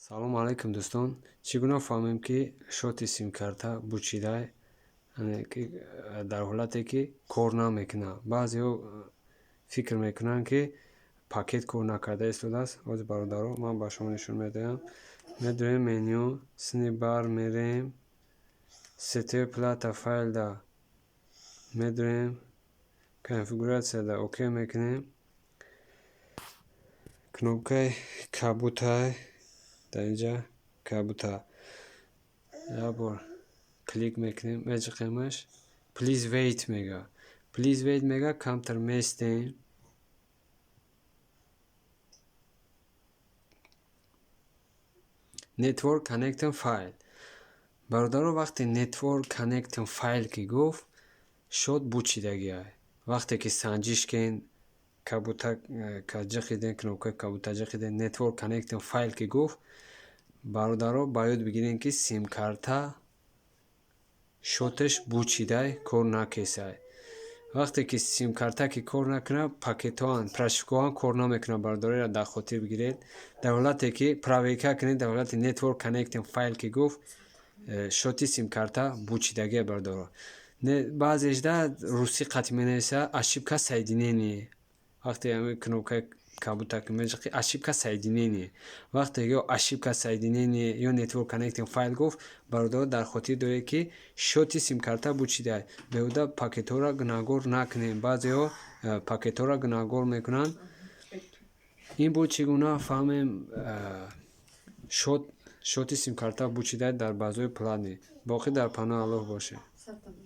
салом алайкум дӯстон. Чӣ гуна фаҳмем ки шоти симкарта бучида дар ҳолате ки кор намекунад? Баъзеҳо фикр мекунанд ки пакет кор накарда истодааст. Ози бародаро, ман ба шумо нишон медиҳам. Медоем меню сини бар мерем сетер плата файлда медоем конфигурасияда окей мекунем. кнопкаи кабутай дар инҷа кабута як бор клик мекунем, мечиқемаш. Please wait мега. Please wait мега, камтар местем. Network connecting file. бародаро, вақте network connecting file ки гуфт, шод бучидагиай. вақте ки санҷиш кен кабута ҷиқиден, кнопкаи кабута ҷиқиден, network connecting file ки гуфт, бародаро ба ёд бигирен ки симкарта шоташ бучидай, кор накесай. вақте ки симкарта ки кор накунад, пакетоан прошивкоан кор намекунад. бародароро дар хотир бигиред. дар ҳолате ки проверка кунед, дар ҳолати network connecting file ки гуфт, шоти симкарта бучидагия бародаро. баъзеҷда русӣ қатъ менависа ошибка соединение. вақте ҳамин кнопкаи кабута ки меҷиқи ошибка соединение. вақте ё ошибка соединение ё network connecting file гуфт, бародаро дар хотир доред ки шоти симкарта бучидааст. беҳуда пакетҳоро гуноҳгор накунем. баъзеҳо пакетҳоро гуноҳгор мекунанд. ин буд чӣ гуна фаҳмем шоти симкарта бучидааст дар баъзои плани. боқӣ дар паноҳи Аллоҳ бошед.